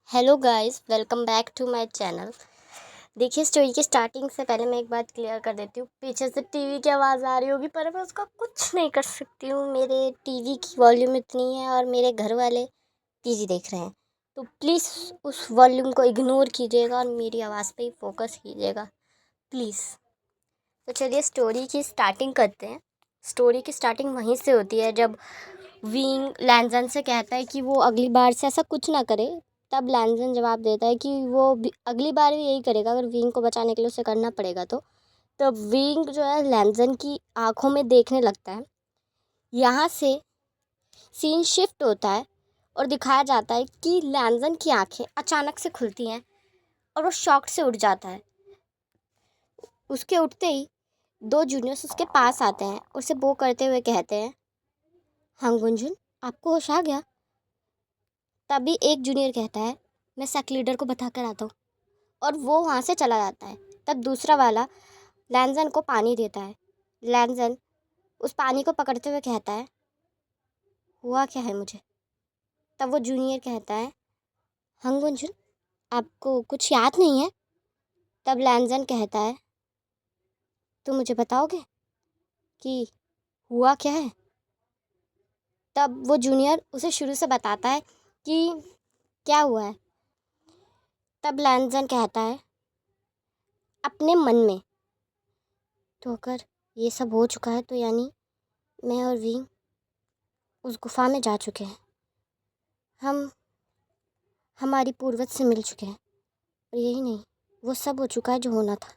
Hello guys, welcome back to my channel. देखिए, story की starting से पहले मैं एक बात क्लियर कर देती हूँ। पीछे से टीवी की आवाज़ आ रही होगी पर मैं उसका कुछ नहीं कर सकती हूँ। मेरे टीवी की वॉल्यूम इतनी है और मेरे घर वाले टीवी देख रहे हैं, तो प्लीज़ उस वॉल्यूम को इग्नोर कीजिएगा और मेरी आवाज़ पे ही फोकस कीजिएगा प्लीज़। तो चलिए स्टोरी की स्टार्टिंग करते हैं। स्टोरी की स्टार्टिंग वहीं से होती है जब विंग लैंजन से कहता है कि वो अगली बार से ऐसा कुछ ना करे। तब लैंजन जवाब देता है कि वो अगली बार भी यही करेगा, अगर विंग को बचाने के लिए उसे करना पड़ेगा तो। तब विंग जो है लैंजन की आंखों में देखने लगता है। यहाँ से सीन शिफ्ट होता है और दिखाया जाता है कि लैंजन की आंखें अचानक से खुलती हैं और वो शॉक से उठ जाता है। उसके उठते ही दो जूनियर्स उसके पास आते हैं, उसे बो करते हुए कहते हैं, हाँ गुंजन, आपको होश आ गया? तभी एक जूनियर कहता है, मैं सेक लीडर को बता कर आता हूँ, और वो वहाँ से चला जाता है। तब दूसरा वाला लैंजन को पानी देता है। लैंजन उस पानी को पकड़ते हुए कहता है, हुआ क्या है मुझे? तब वो जूनियर कहता है, हाँ गुंजन, आपको कुछ याद नहीं है? तब लैंजन कहता है, तुम मुझे बताओगे कि हुआ क्या है? तब वो जूनियर उसे शुरू से बताता है कि क्या हुआ है। तब लैंजन कहता है, अपने मन में, तो अगर ये सब हो चुका है तो यानी मैं और विंग उस गुफा में जा चुके हैं। हम हमारी पूर्वज से मिल चुके हैं, और यही नहीं, वो सब हो चुका है जो होना था।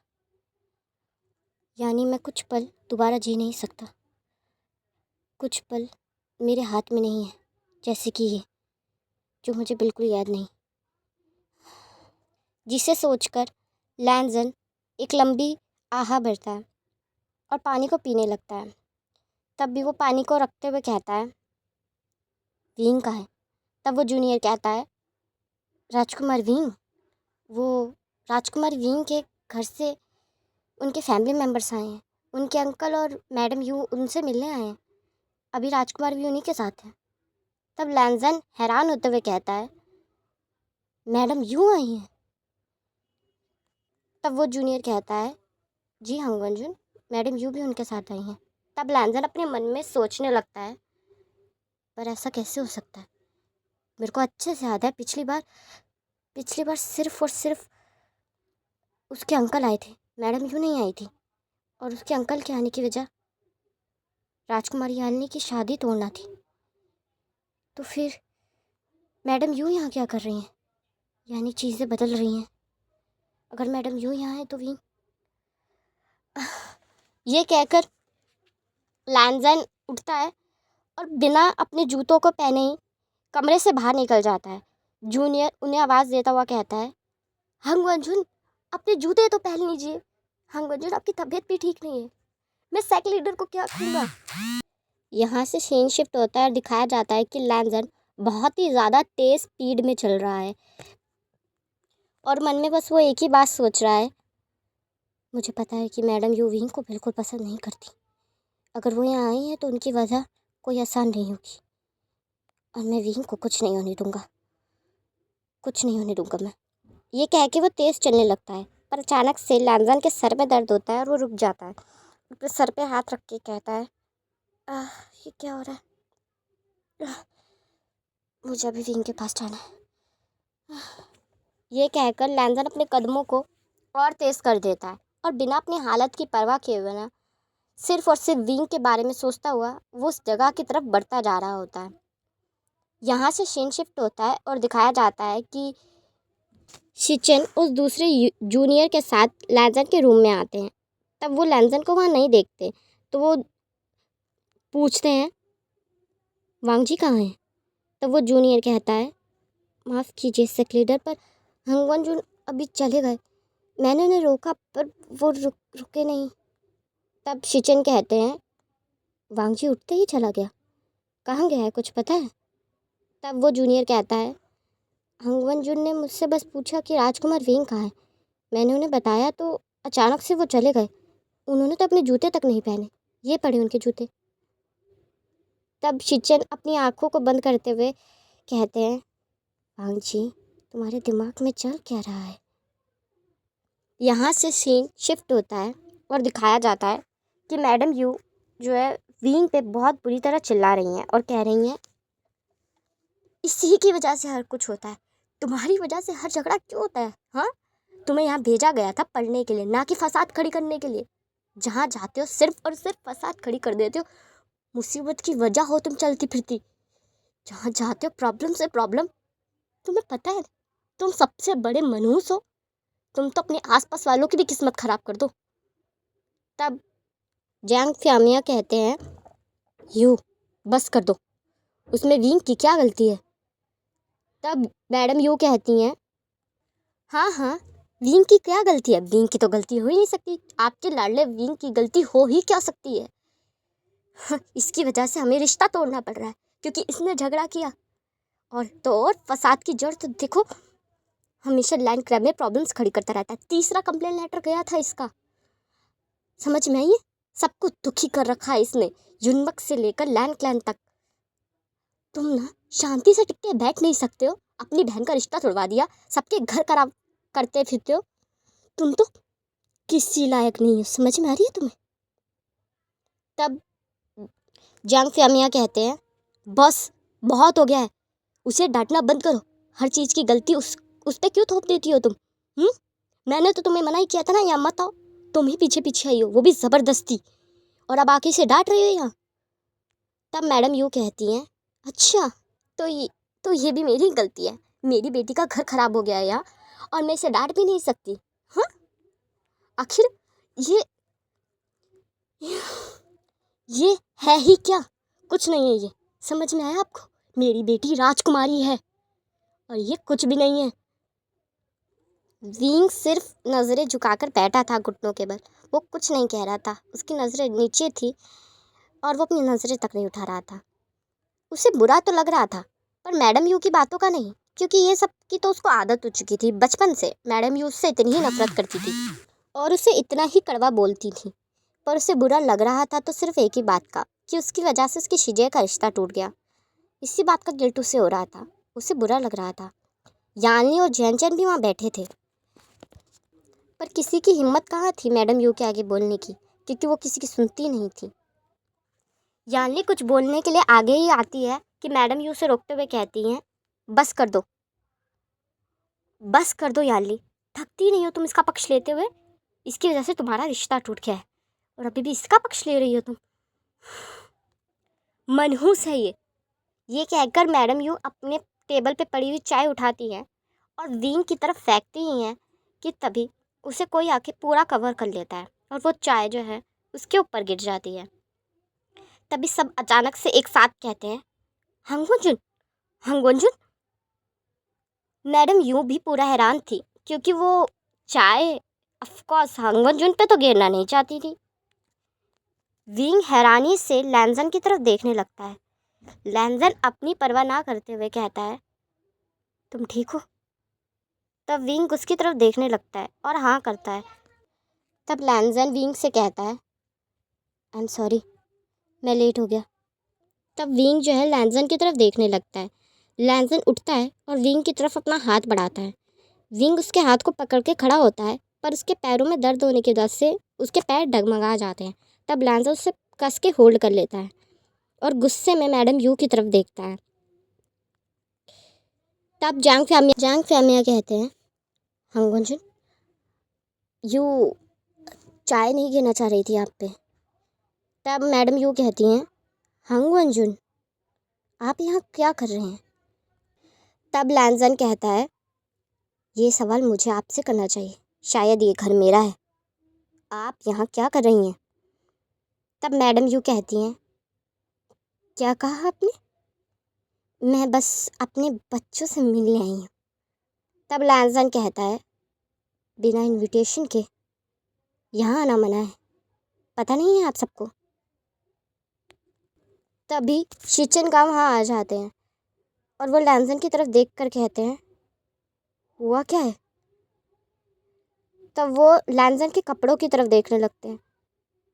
यानी मैं कुछ पल दोबारा जी नहीं सकता। कुछ पल मेरे हाथ में नहीं है, जैसे कि ये जो मुझे बिल्कुल याद नहीं। जिसे सोचकर लैंजन एक लंबी आह भरता है और पानी को पीने लगता है। तब भी वो पानी को रखते हुए कहता है, विंग कहाँ है? तब वो जूनियर कहता है, राजकुमार विंग? वो राजकुमार विंग के घर से उनके फैमिली मेम्बर्स आए हैं। उनके अंकल और मैडम यू उनसे मिलने आए हैं। अभी राजकुमार भी उन्हीं के साथ हैं। तब लैंजन हैरान होते हुए कहता है, मैडम यू आई हैं? तब वो जूनियर कहता है, जी हाँ गुंजन, मैडम यू भी उनके साथ आई हैं। तब लैंजन अपने मन में सोचने लगता है, पर ऐसा कैसे हो सकता है? मेरे को अच्छे से याद है पिछली बार सिर्फ और सिर्फ उसके अंकल आए थे, मैडम यू नहीं आई थी। और उसके अंकल के आने की वजह राजकुमारी यानी की शादी तोड़ना थी। तो फिर मैडम यूँ यहाँ क्या कर रही हैं? यानी चीज़ें बदल रही हैं। अगर मैडम यूँ यहाँ है तो भी ये कहकर लैंजन उठता है और बिना अपने जूतों को पहने ही कमरे से बाहर निकल जाता है। जूनियर उन्हें आवाज़ देता हुआ कहता है, हंग अर्जुन, अपने जूते तो पहन लीजिए। हंग अर्जुन, आपकी तबीयत भी ठीक नहीं है, मैं सेक लीडर को क्या कहूँगा? यहाँ से सीन शिफ्ट होता है और दिखाया जाता है कि लैंजन बहुत ही ज़्यादा तेज़ स्पीड में चल रहा है और मन में बस वो एक ही बात सोच रहा है, मुझे पता है कि मैडम यू विंग को बिल्कुल पसंद नहीं करती। अगर वो यहाँ आई है तो उनकी वजह कोई आसान नहीं होगी, और मैं विंग को कुछ नहीं होने दूंगा, कुछ नहीं होने दूंगा मैं। ये कह के वो तेज़ चलने लगता है, पर अचानक से लैंजन के सर में दर्द होता है और वो रुक जाता है। अपने सर पे हाथ रख के कहता है, आह, ये क्या हो रहा है? मुझे अभी विंग के पास जाना है। ये कहकर लैंजन अपने कदमों को और तेज़ कर देता है और बिना अपनी हालत की परवाह किए बिना सिर्फ और सिर्फ विंग के बारे में सोचता हुआ वो उस जगह की तरफ बढ़ता जा रहा होता है। यहाँ से सीन शिफ्ट होता है और दिखाया जाता है कि शिचन उस दूसरे जूनियर के साथ लैंजन के रूम में आते हैं। तब वो लैंजन को वहाँ नहीं देखते, तो वो पूछते हैं, वांग जी कहाँ हैं? तब वो जूनियर कहता है, माफ़ कीजिए सेक्रेटर, पर हंगवन जून अभी चले गए। मैंने उन्हें रोका पर वो रुके नहीं। तब शिचन कहते हैं, वांग जी उठते ही चला गया, कहाँ गया है, कुछ पता है? तब वो जूनियर कहता है, हंगवन जून ने मुझसे बस पूछा कि राजकुमार विंग कहाँ है। मैंने उन्हें बताया तो अचानक से वो चले गए। उन्होंने तो अपने जूते तक नहीं पहने, ये पड़े उनके जूते। तब शिचन अपनी आंखों को बंद करते हुए कहते हैं, वांग जी, तुम्हारे दिमाग में चल क्या रहा है? यहाँ से सीन शिफ्ट होता है और दिखाया जाता है कि मैडम यू जो है विंग पे बहुत बुरी तरह चिल्ला रही हैं और कह रही हैं इसी की वजह से हर कुछ होता है, तुम्हारी वजह से हर झगड़ा क्यों होता है? हाँ, तुम्हें यहाँ भेजा गया था पढ़ने के लिए, ना कि फसाद खड़ी करने के लिए। जहाँ जाते हो सिर्फ और सिर्फ फसाद खड़ी कर देते हो। मुसीबत की वजह हो तुम चलती फिरती। जहाँ जाते हो प्रॉब्लम से प्रॉब्लम। तुम्हें पता है तुम सबसे बड़े मनहूस हो। तुम तो अपने आसपास वालों की भी किस्मत खराब कर दो। तब जैंग फ्यामिया कहते हैं यू बस कर दो, उसमें विंग की क्या गलती है? तब मैडम यू कहती हैं हाँ हाँ, विंग की क्या गलती है? विंग की तो गलती हो ही नहीं सकती। आपके लाडले विंग की गलती हो ही क्या सकती है? इसकी वजह से हमें रिश्ता तोड़ना पड़ रहा है क्योंकि इसने झगड़ा किया। और फसाद की जड़ तो देखो, हमेशा लैंड क्रैब में प्रॉब्लम्स खड़ी करता रहता है। तीसरा कंप्लेन लेटर गया था इसका, समझ में आई है? सबको दुखी कर रखा है इसने, युनमक से लेकर लैंड क्लैन तक। तुम ना शांति से टिक के बैठ नहीं सकते हो। अपनी बहन का रिश्ता तोड़वा दिया, सबके घर खराब करते फिरते हो। तुम तो किसी लायक नहीं हो, समझ में आ रही है तुम्हें? तब जैंग फ्यामिया कहते हैं बस बहुत हो गया है, उसे डांटना बंद करो। हर चीज़ की गलती उस पे क्यों थोप देती हो तुम? मैंने तो तुम्हें मना ही किया था ना, यहाँ मत आओ। तुम ही पीछे पीछे आई हो, वो भी ज़बरदस्ती, और अब आके इसे डांट रही हो यहाँ। तब मैडम यूँ कहती हैं अच्छा, तो ये भी मेरी गलती है। मेरी बेटी का घर खराब हो गया है यहाँ और मैं इसे डांट भी नहीं सकती। हाँ, आखिर ये ये है ही क्या? कुछ नहीं है ये, समझ में आया आपको? मेरी बेटी राजकुमारी है और ये कुछ भी नहीं है। विंग सिर्फ नज़रें झुकाकर बैठा था घुटनों के बल। वो कुछ नहीं कह रहा था, उसकी नज़रें नीचे थी और वो अपनी नज़रें तक नहीं उठा रहा था। उसे बुरा तो लग रहा था, पर मैडम यू की बातों का नहीं, क्योंकि ये सब की तो उसको आदत हो चुकी थी बचपन से। मैडम यू उससे इतनी ही नफरत करती थी और उसे इतना ही कड़वा बोलती थी। पर उसे बुरा लग रहा था तो सिर्फ एक ही बात का, कि उसकी वजह से उसकी शिजे का रिश्ता टूट गया। इसी बात का गिल्ट उसे हो रहा था, उसे बुरा लग रहा था। यानी और जैन भी वहाँ बैठे थे, पर किसी की हिम्मत कहाँ थी मैडम यू के आगे बोलने की, क्योंकि वो किसी की सुनती नहीं थी। यानी कुछ बोलने के लिए आगे ही आती है कि मैडम यू से रोकते हुए कहती हैं बस कर दो, बस कर दो याली, थकती नहीं हो तुम इसका पक्ष लेते हुए? इसकी वजह से तुम्हारा रिश्ता टूट गया है और अभी भी इसका पक्ष ले रही हो तुम। मनहूस है ये कहकर मैडम यू अपने टेबल पे पड़ी हुई चाय उठाती हैं और विंग की तरफ फेंकती ही हैं कि तभी उसे कोई आके पूरा कवर कर लेता है और वो चाय जो है उसके ऊपर गिर जाती है। तभी सब अचानक से एक साथ कहते हैं हंगवंजुन, हंगवंजुन। मैडम यूं भी पूरा हैरान थी क्योंकि वो चाय ऑफकोर्स हंगवंजुन पे तो गिरना नहीं चाहती थी। विंग हैरानी से लैंजन की तरफ देखने लगता है। लैंजन अपनी परवाह ना करते हुए कहता है तुम ठीक हो? तब विंग उसकी तरफ देखने लगता है और हाँ करता है। तब लैंजन विंग से कहता है आई एम सॉरी, मैं लेट हो गया। तब विंग जो है लैंजन की तरफ देखने लगता है। लैंजन उठता है और विंग की तरफ अपना हाथ बढ़ाता है। विंग उसके हाथ को पकड़ के खड़ा होता है, पर उसके पैरों में दर्द होने की वजह से उसके पैर डगमगा जाते हैं। तब लैंजन उसे कस के होल्ड कर लेता है और गुस्से में मैडम यू की तरफ देखता है। तब जैंग फ्यामिया कहते हैं हंगवंजुन, यू चाय नहीं गिरना चाह रही थी आप पे। तब मैडम यू कहती हैं हंगवंजुन, आप यहाँ क्या कर रहे हैं? तब लैंजन कहता है ये सवाल मुझे आपसे करना चाहिए, शायद ये घर मेरा है, आप यहाँ क्या कर रही हैं? तब मैडम यू कहती हैं क्या कहा आपने? मैं बस अपने बच्चों से मिलने आई हूँ। तब लैंजन कहता है बिना इनविटेशन के यहाँ आना मना है, पता नहीं है आप सबको? तभी शिचन का वहाँ आ जाते हैं और वो लैंजन की तरफ देख कर कहते हैं हुआ क्या है? तब वो लैंजन के कपड़ों की तरफ देखने लगते हैं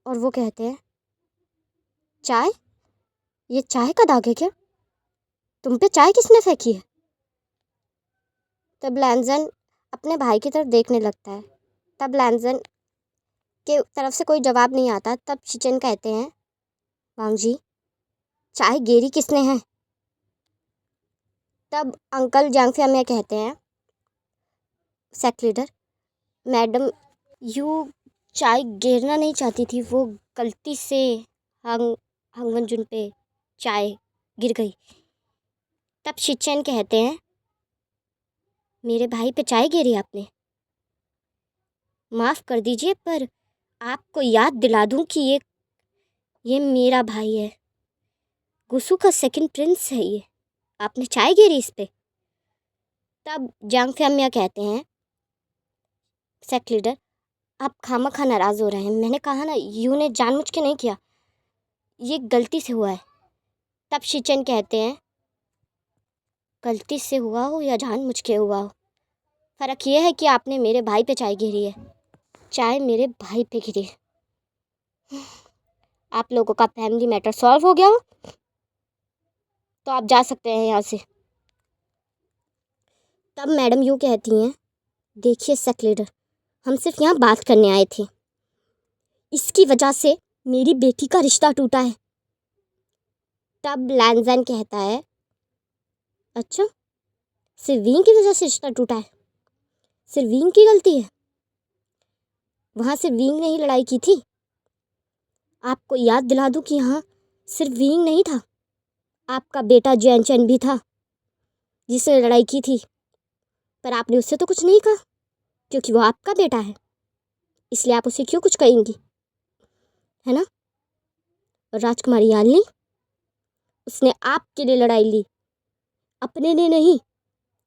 और वो कहते हैं चाय, ये चाय का दाग है क्या? तुम पे चाय किसने फेंकी है? तब लैंजन अपने भाई की तरफ देखने लगता है। तब लैंजन के तरफ से कोई जवाब नहीं आता। तब शिचन कहते हैं, वांग जी, चाय गिरी किसने है? तब अंकल जांग फियामिया कहते हैं, सेक्ट लीडर मैडम, यू चाय गिरना नहीं चाहती थी, वो गलती से हंगवन जुन पे चाय गिर गई। तब शिचन कहते हैं, मेरे भाई पे चाय गिरी आपने? माफ़ कर दीजिए, पर आपको याद दिला दूं कि ये मेरा भाई है, गुसू का सेकंड प्रिंस है ये। आपने चाय गिरी इस पे? तब जांग फियामिया कहते हैं, सेक्ट लीडर, आप खामखा नाराज़ हो रहे हैं। मैंने कहा ना, यू ने जानबूझ के नहीं किया, ये गलती से हुआ है। तब शिचन कहते हैं, गलती से हुआ हो या जानबूझ के हुआ हो, फ़र्क ये है कि आपने मेरे भाई पे चाय गिरी है। चाय मेरे भाई पे गिरी है। आप लोगों का फैमिली मैटर सॉल्व हो गया हो तो आप जा सकते हैं यहाँ से। तब मैडम यू कहती हैं, देखिए सेक्ट लीडर, हम सिर्फ यहाँ बात करने आए थे, इसकी वजह से मेरी बेटी का रिश्ता टूटा है। तब लैंजन कहता है, अच्छा, सिर्फ विंग की वजह से रिश्ता टूटा है? सिर्फ विंग की गलती है? वहाँ से विंग ने ही लड़ाई की थी? आपको याद दिला दूँ कि यहाँ सिर्फ विंग नहीं था, आपका बेटा जैन चैन भी था जिसने लड़ाई की थी, पर आपने उससे तो कुछ नहीं कहा क्योंकि वो आपका बेटा है, इसलिए आप उसे क्यों कुछ कहेंगी, है ना? और राजकुमारी यालनी, उसने आपके लिए लड़ाई ली, अपने लिए नहीं,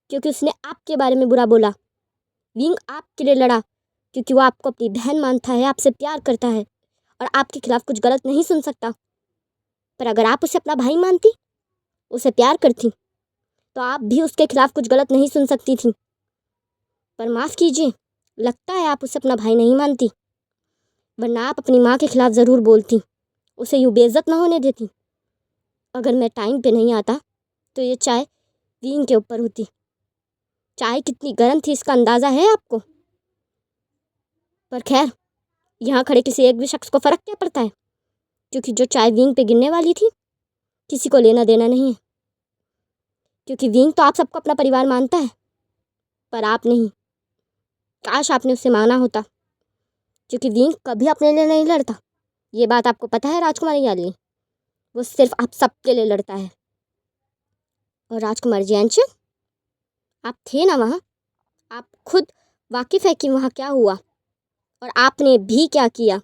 क्योंकि उसने आपके बारे में बुरा बोला। विंग आपके लिए लड़ा क्योंकि वो आपको अपनी बहन मानता है, आपसे प्यार करता है और आपके खिलाफ कुछ गलत नहीं सुन सकता। पर अगर आप उसे अपना भाई मानती, उसे प्यार करती, तो आप भी उसके खिलाफ कुछ गलत नहीं सुन सकती थी। पर माफ़ कीजिए, लगता है आप उसे अपना भाई नहीं मानती, वरना आप अपनी माँ के खिलाफ ज़रूर बोलती, उसे यूँ बेइज्जत ना होने देती। अगर मैं टाइम पे नहीं आता तो ये चाय विंग के ऊपर होती। चाय कितनी गर्म थी इसका अंदाज़ा है आपको? पर खैर, यहाँ खड़े किसी एक भी शख्स को फ़र्क क्या पड़ता है, क्योंकि जो चाय विंग पे गिरने वाली थी किसी को लेना देना नहीं है, क्योंकि विंग तो आप सबको अपना परिवार मानता है, पर आप नहीं। काश आपने उससे माना होता, क्योंकि विंग कभी अपने लिए नहीं लड़ता, ये बात आपको पता है राजकुमारी यालनी, वो सिर्फ आप सबके लिए लड़ता है। और राजकुमार जैनचन, आप थे ना वहाँ, आप खुद वाकिफ़ है कि वहाँ क्या हुआ और आपने भी क्या किया,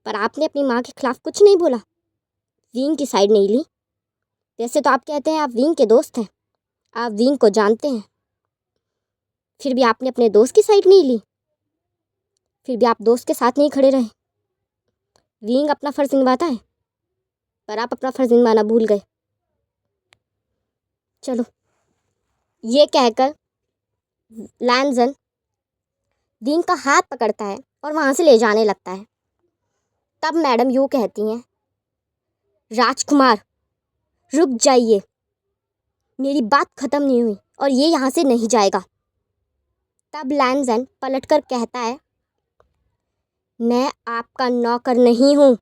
पर आपने अपनी माँ के खिलाफ कुछ नहीं बोला, विंग की साइड नहीं ली। वैसे तो आप कहते हैं आप विंग के दोस्त हैं, आप विंग को जानते हैं, फिर भी आपने अपने दोस्त की साइड नहीं ली, फिर भी आप दोस्त के साथ नहीं खड़े रहे। विंग अपना फ़र्ज़ निभाता है, पर आप अपना फ़र्ज़ निभाना भूल गए। चलो, ये कहकर लैंजन विंग का हाथ पकड़ता है और वहाँ से ले जाने लगता है। तब मैडम यू कहती हैं, राजकुमार रुक जाइए, मेरी बात ख़त्म नहीं हुई और ये यहाँ से नहीं जाएगा। तब लैंजन पलटकर कहता है, मैं आपका नौकर नहीं हूँ,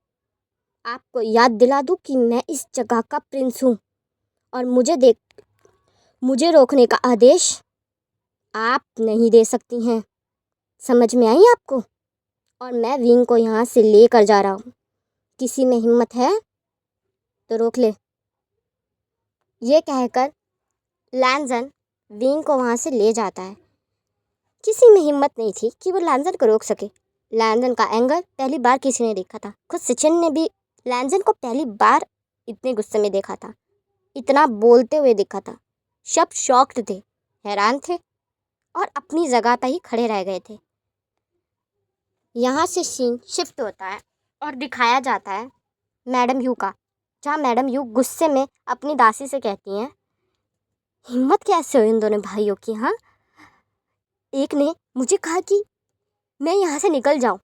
आपको याद दिला दूँ कि मैं इस जगह का प्रिंस हूँ और मुझे रोकने का आदेश आप नहीं दे सकती हैं। समझ में आई आपको? और मैं विंग को यहाँ से लेकर जा रहा हूँ, किसी में हिम्मत है तो रोक ले। ये कहकर लैंजन विंग को वहाँ से ले जाता है। किसी में हिम्मत नहीं थी कि वो लैंजन को रोक सके। लैंजन का एंगर पहली बार किसी ने देखा था, खुद शिचिन ने भी लैंजन को पहली बार इतने गुस्से में देखा था, इतना बोलते हुए देखा था। सब शॉक्ड थे, हैरान थे और अपनी जगह पर ही खड़े रह गए थे। यहाँ से सीन शिफ्ट होता है और दिखाया जाता है मैडम यू का, जहाँ मैडम यू गुस्से में अपनी दासी से कहती हैं, हिम्मत कैसे हुई इन दोनों भाइयों की? हाँ, एक ने मुझे कहा कि मैं यहाँ से निकल जाऊँ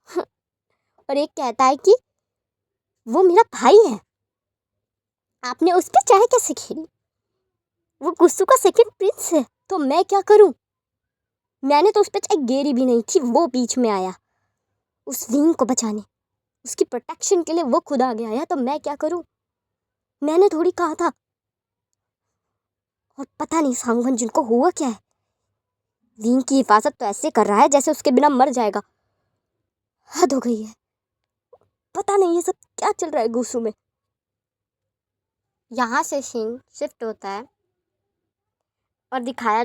और एक कहता है कि वो मेरा भाई है, आपने उस पर चाय कैसे खेली? वो गुस्सू का सेकंड प्रिंस है, तो मैं क्या करूँ? मैंने तो उस पर चाहे गेरी भी नहीं थी, वो बीच में आया उस विंग को बचाने, उसकी प्रोटेक्शन के लिए वो खुद आगे आया, तो मैं क्या करूं? मैंने थोड़ी कहा था। और पता नहीं सांगवान जिनको हुआ क्या है, विंग की हिफाजत तो ऐसे कर रहा है जैसे उसके बिना मर जाएगा। हद हो गई है। पता नहीं ये सब क्या चल रहा है गुस्सू में। यहाँ से सीन शिफ्ट होता है और दिखाया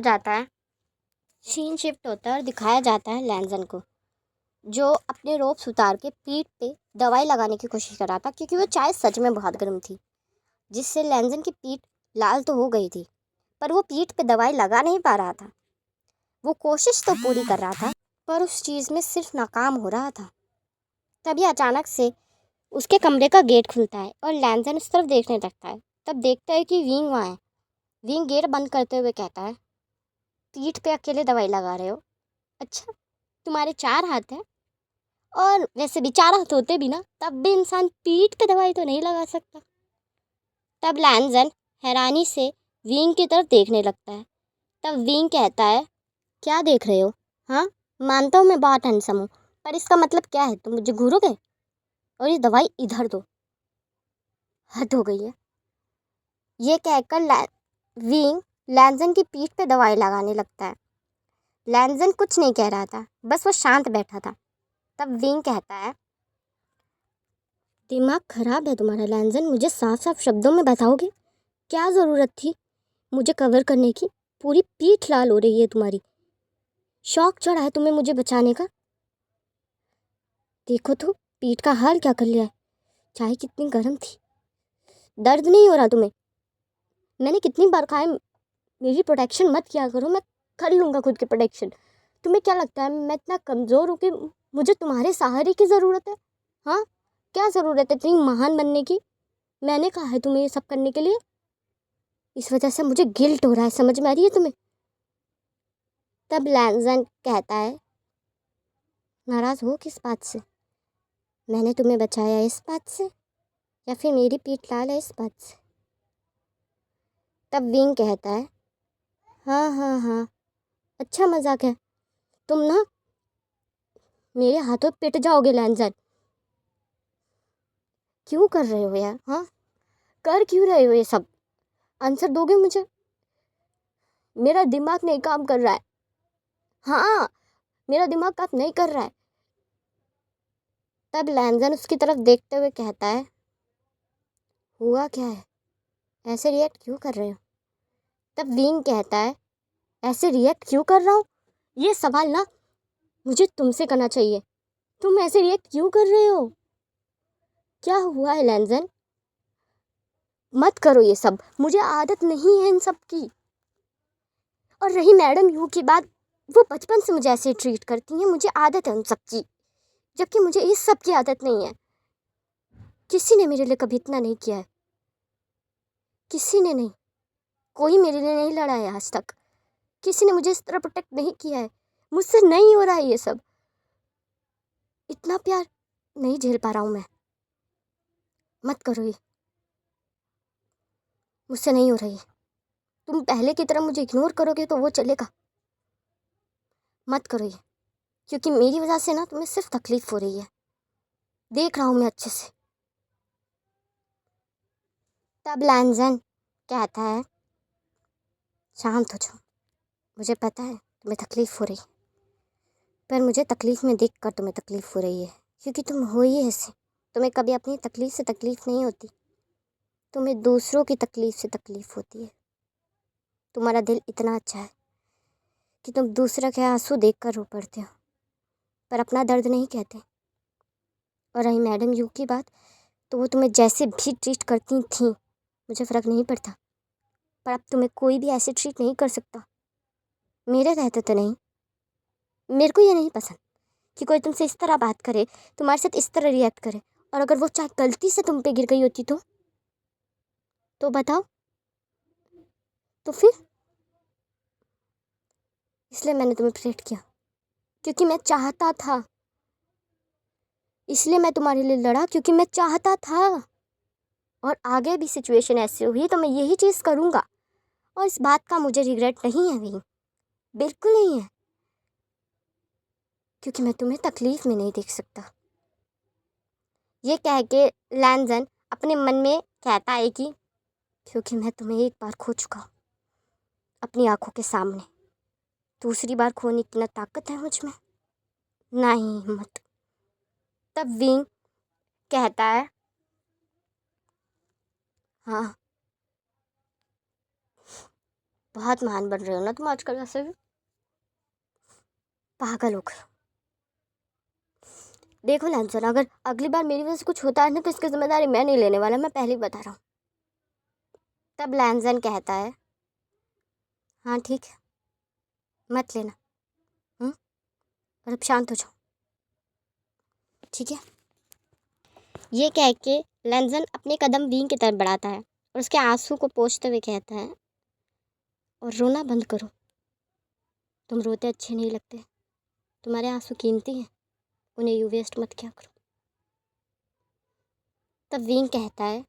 जाता है लैंजन को, जो अपने रोप्स उतार के पीठ पे दवाई लगाने की कोशिश कर रहा था, क्योंकि वो चाय सच में बहुत गर्म थी, जिससे लैंजन की पीठ लाल तो हो गई थी, पर वो पीठ पे दवाई लगा नहीं पा रहा था। वो कोशिश तो पूरी कर रहा था, पर उस चीज़ में सिर्फ नाकाम हो रहा था। तभी अचानक से उसके कमरे का गेट खुलता है और लैंजन उस तरफ देखने लगता है। तब देखता है कि विंग वहाँ है। विंग गेट बंद करते हुए कहता है, पीठ पे अकेले दवाई लगा रहे हो? अच्छा, तुम्हारे 4 हाथ हैं, और वैसे भी 4 हाथ होते भी ना, तब भी इंसान पीठ पे दवाई तो नहीं लगा सकता। तब लैंजन हैरानी से विंग की तरफ देखने लगता है। तब विंग कहता है, क्या देख रहे हो? हाँ, मानता हूँ मैं बहुत हैंडसम हूँ, पर इसका मतलब क्या है? तुम मुझे घूरोगे? और ये दवाई इधर दो। हद हो गई है। ये कहकर विंग लैंजन की पीठ पे दवाई लगाने लगता है। लैंजन कुछ नहीं कह रहा था, बस वो शांत बैठा था। तब विंग कहता है, दिमाग खराब है तुम्हारा लैंजन, मुझे साफ साफ शब्दों में बताओगे? क्या ज़रूरत थी मुझे कवर करने की? पूरी पीठ लाल हो रही है तुम्हारी। शौक चढ़ा है तुम्हें मुझे बचाने का? देखो तो पीठ का हाल क्या कर लिया है। चाय कितनी गर्म थी। दर्द नहीं हो रहा तुम्हें? मैंने कितनी बार कहा है मेरी प्रोटेक्शन मत किया करो, मैं कर लूँगा खुद की प्रोटेक्शन। तुम्हें क्या लगता है मैं इतना कमज़ोर हूँ कि मुझे तुम्हारे सहारे की ज़रूरत है? हाँ, क्या ज़रूरत है इतनी महान बनने की? मैंने कहा है तुम्हें ये सब करने के लिए। इस वजह से मुझे गिल्ट हो रहा है, समझ में आ रही है तुम्हें? तब लैंजन कहता है, नाराज़ हो किस बात से? मैंने तुम्हें बचाया इस बात से, या फिर मेरी पीठ लाल है इस बात से? तब विंग कहता है, हाँ हाँ हाँ, अच्छा मजाक है। तुम ना मेरे हाथों पिट जाओगे लैंजन। क्यों कर रहे हो यार? हाँ, कर क्यों रहे हो ये सब? आंसर दोगे मुझे? मेरा दिमाग नहीं काम कर रहा है। हाँ, मेरा दिमाग काम नहीं कर रहा है। तब लैंजन उसकी तरफ देखते हुए कहता है, हुआ क्या है? ऐसे रिएक्ट क्यों कर रहे हो? तब विंग कहता है, ऐसे रिएक्ट क्यों कर रहा हूँ? ये सवाल ना मुझे तुमसे करना चाहिए। तुम ऐसे रिएक्ट क्यों कर रहे हो? क्या हुआ है लैंजन? मत करो ये सब, मुझे आदत नहीं है इन सब की। और रही मैडम यू की बात, वो बचपन से मुझे ऐसे ट्रीट करती हैं, मुझे आदत है उन सब की, जबकि मुझे इस सब की आदत नहीं है। किसी ने मेरे लिए कभी इतना नहीं किया है, किसी ने नहीं। कोई मेरे लिए नहीं लड़ा है आज तक। किसी ने मुझे इस तरह प्रोटेक्ट नहीं किया है। मुझसे नहीं हो रहा है ये सब। इतना प्यार नहीं झेल पा रहा हूँ मैं। मत करो ये, मुझसे नहीं हो रही है। तुम पहले की तरह मुझे इग्नोर करोगे तो वो चलेगा। मत करो ये, क्योंकि मेरी वजह से ना तुम्हें सिर्फ तकलीफ हो रही है। देख रहा हूँ मैं अच्छे से। तब लैंजन कहता है, शांत हो जाओ। मुझे पता है तुम्हें तकलीफ हो रही है, पर मुझे तकलीफ में देख कर तुम्हें तकलीफ हो रही है, क्योंकि तुम हो ही ऐसे। तुम्हें कभी अपनी तकलीफ से तकलीफ नहीं होती, तुम्हें दूसरों की तकलीफ से तकलीफ होती है। तुम्हारा दिल इतना अच्छा है कि तुम दूसरे के आंसू देख कर रो पड़ते हो, पर अपना दर्द नहीं कहते। और रही मैडम यू की बात, तो वो तुम्हें जैसे भी ट्रीट करती थी मुझे फ़र्क नहीं पड़ता, पर अब तुम्हें कोई भी ऐसे ट्रीट नहीं कर सकता। मेरे रहते तो नहीं। मेरे को ये नहीं पसंद कि कोई तुमसे इस तरह बात करे, तुम्हारे साथ इस तरह रिएक्ट करे। और अगर वो चाहे गलती से तुम पे गिर गई होती तो बताओ, तो फिर? इसलिए मैंने तुम्हें प्रोटेक्ट किया, क्योंकि मैं चाहता था। इसलिए मैं तुम्हारे लिए लड़ा, क्योंकि मैं चाहता था। और आगे भी सिचुएशन ऐसी हुई तो मैं यही चीज़ करूँगा, और इस बात का मुझे रिग्रेट नहीं है भी, बिल्कुल नहीं है। क्योंकि मैं तुम्हें तकलीफ में नहीं देख सकता। ये कह के लैंजन अपने मन में कहता है कि क्योंकि मैं तुम्हें एक बार खो चुका हूँ अपनी आंखों के सामने, दूसरी बार खोने की ना ताकत है मुझ में, ना ही हिम्मत। तब विंग कहता है, हाँ बहुत महान बन रहे हो ना तुम आजकल, वैसे भी पागल हो गए। देखो लैंसन, अगर अगली बार मेरी वजह से कुछ होता है ना तो इसकी जिम्मेदारी मैं नहीं लेने वाला, मैं पहले ही बता रहा हूँ। तब लैंसन कहता है, हाँ ठीक है मत लेना, और अब शांत हो जाओ, ठीक है। ये कह के लैंसन अपने कदम विंग की तरफ बढ़ाता है और उसके आंसू को पोंछते हुए कहता है, और रोना बंद करो, तुम रोते अच्छे नहीं लगते, तुम्हारे आंसू कीमती हैं, उन्हें यूँ वेस्ट मत किया करो। तब विंग कहता है,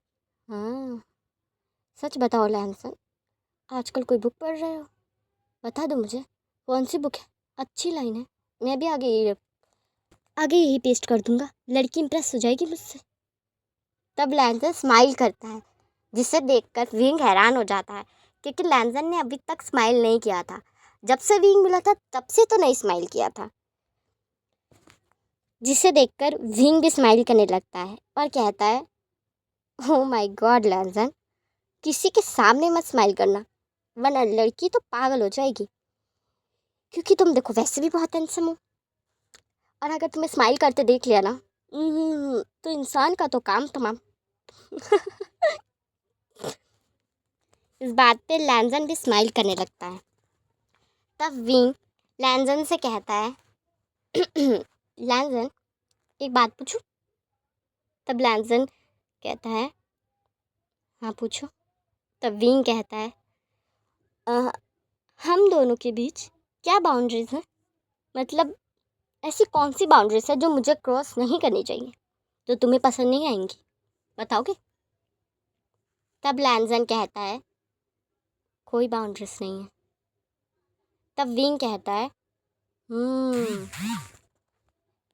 हाँ सच बताओ लैंसन, आजकल कोई बुक पढ़ रहे हो? बता दो मुझे कौन सी बुक है, अच्छी लाइन है, मैं भी आगे यही पेस्ट कर दूंगा, लड़की इंप्रेस हो जाएगी मुझसे। तब लैंसन स्माइल करता है, जिसे देखकर विंग हैरान हो जाता है, क्योंकि लैंसन ने अभी तक स्माइल नहीं किया था। जब से विंग मिला था तब से तो नहीं स्माइल किया था। जिसे देखकर विंग भी स्माइल करने लगता है और कहता है, ओह माय गॉड लैंसन, किसी के सामने मत स्माइल करना, वरना लड़की तो पागल हो जाएगी, क्योंकि तुम देखो वैसे भी बहुत हैंडसम हो, और अगर तुम्हें स्माइल करते देख लिया ना तो इंसान का तो काम तमाम। इस बात पे लैंसन भी स्माइल करने लगता है। तब विंग लैंसन से कहता है, लैंसन एक बात पूछूं? तब लैंसन कहता है, हाँ पूछो। तब विंग कहता है, "अ, हम दोनों के बीच क्या बाउंड्रीज हैं? मतलब ऐसी कौन सी बाउंड्रीज है जो मुझे क्रॉस नहीं करनी चाहिए, जो तुम्हें पसंद नहीं आएंगी, बताओगे? तब लैंसन कहता है, कोई बाउंड्रीज नहीं है। तब विंग कहता है,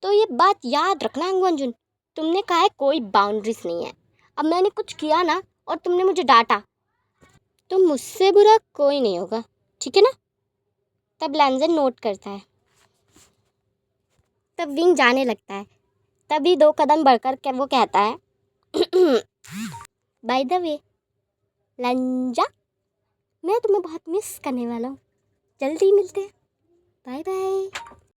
तो ये बात याद रखना अंगुअंजुन, तुमने कहा है कोई बाउंड्रीज नहीं है, अब मैंने कुछ किया ना और तुमने मुझे डांटा तो मुझसे बुरा कोई नहीं होगा, ठीक है ना? तब लैंसन नोट करता है। तब विंग जाने लगता है। तभी 2 कदम बढ़कर के वो कहता है, बाय द वे लंजा, मैं तुम्हें बहुत मिस करने वाला हूँ, जल्दी मिलते हैं, बाय बाय।